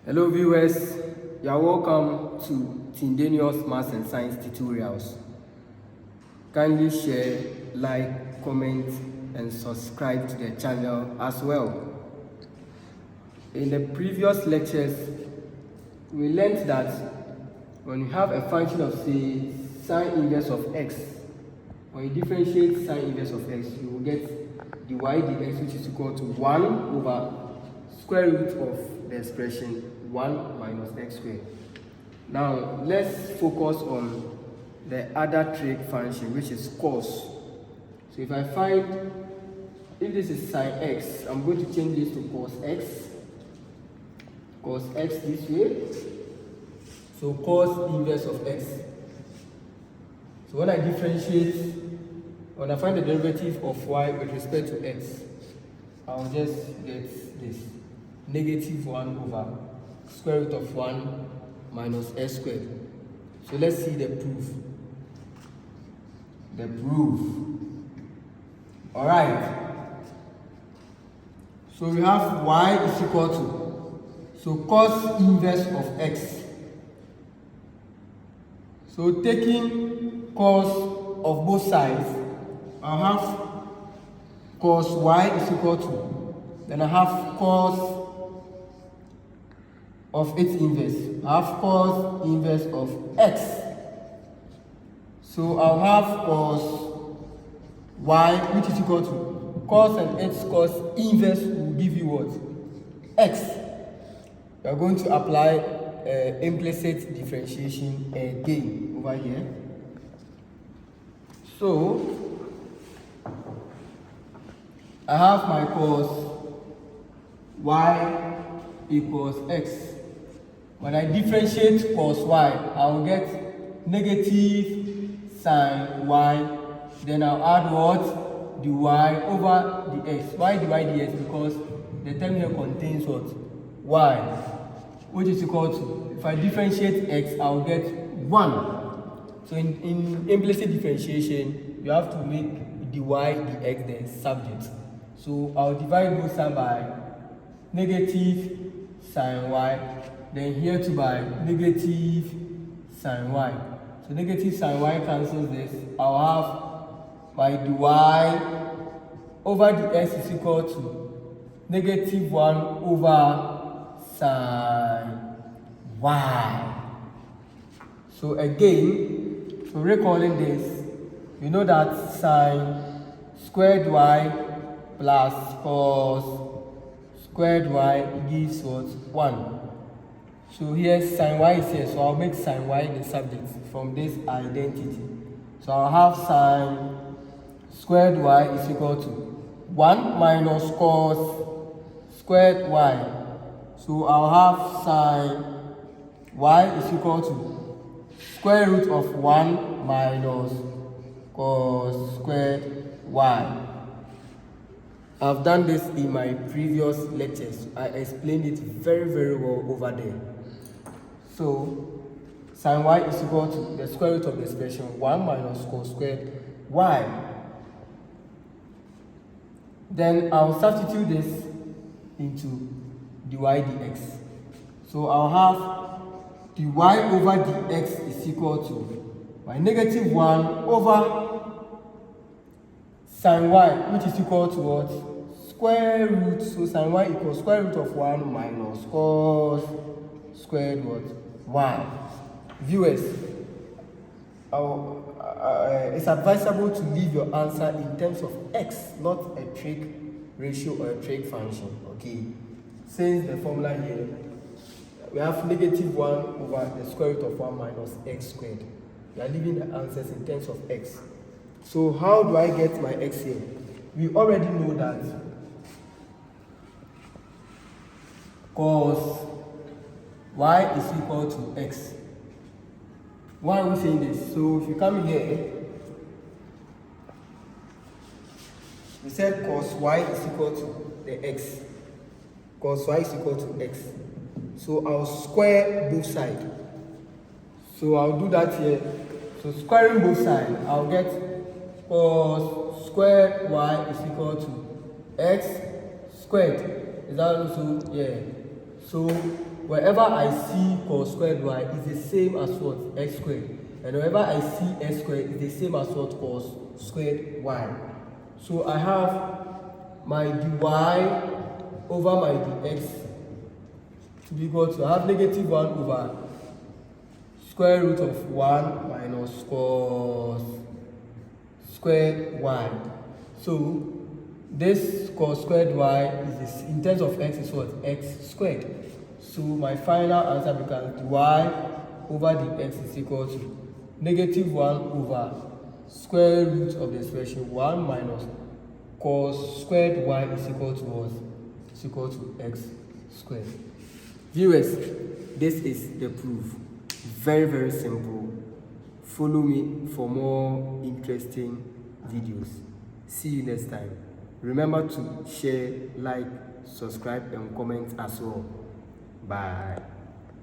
Hello viewers, you are welcome to Tindenius Maths and Science tutorials. Kindly share, like, comment and subscribe to the channel as well. In the previous lectures, we learned that when you have a function of say sine inverse of x, when you differentiate sine inverse of x, you will get dy dx, which is equal to 1 over square root of the expression 1 minus x squared. Now let's focus on the other trig function, which is cos. So if I find, if this is sine x, I'm going to change this to cos x this way. So cos inverse of x. So when I differentiate, when I find the derivative of y with respect to x, I'll just get this negative 1 over square root of 1 minus s squared. So let's see the proof. Alright. So we have y is equal to, so cos inverse of x. So taking cos of both sides, I'll have cos y is equal to, then I have cos of its inverse. I have cos inverse of x. So I'll have cos y, which is equal to cos and its cos inverse will give you what? X. We are going to apply implicit differentiation again over here. So I have my cos y equals x. When I differentiate cos y, I will get negative sine y. Then I'll add what? Dy over the x. Why dy dx? Because the term here contains what? Y, which is equal to, if I differentiate x, I'll get 1. So in implicit differentiation, you have to make dy dx the subject. So I'll divide both sides by negative sine y, then here too by negative sine y. So negative sine y cancels this. I'll have my dy over the x is equal to negative 1 over sine y. So again, so recalling this, you know that sine squared y plus cos squared y gives what? 1. So here sine y is here, so I'll make sine y the subject from this identity. So I'll have sine squared y is equal to 1 minus cos squared y. So I'll have sine y is equal to square root of 1 minus cos squared y. I've done this in my previous lectures. I explained it very well over there. So sine y is equal to the square root of the expression 1 minus cos squared y. Then I'll substitute this into dy dx. So I'll have dy over dx is equal to my negative 1 over sine y, which is equal to what? Square root. So sine y equals square root of 1 minus cos squared what? Y. Viewers, it's advisable to leave your answer in terms of x, not a trig ratio or a trig function. Okay, since the formula here, we have negative 1 over the square root of 1 minus x squared. We are leaving the answers in terms of x. So how do I get my x here? We already know that cos y is equal to x. Why are we saying this? So if you come here, we said cos y is equal to the x. Cos y is equal to x. So I'll square both sides. So I'll do that here. So squaring both sides, I'll get cos squared y is equal to x squared. Is that also? Yeah. So wherever I see cos squared y is the same as what? X squared. And wherever I see x squared is the same as what? Cos squared y. So I have my dy over my dx to be equal to, I have negative 1 over square root of 1 minus cos squared y. So this cos squared y is this, in terms of x is what? X squared. So my final answer becomes y over the x is equal to negative 1 over square root of the expression 1 minus cos squared y is equal to what? Is equal to x squared. Viewers, this is the proof. Very, very simple. Follow me for more interesting videos. See you next time. Remember to share, like, subscribe, and comment as well. Bye.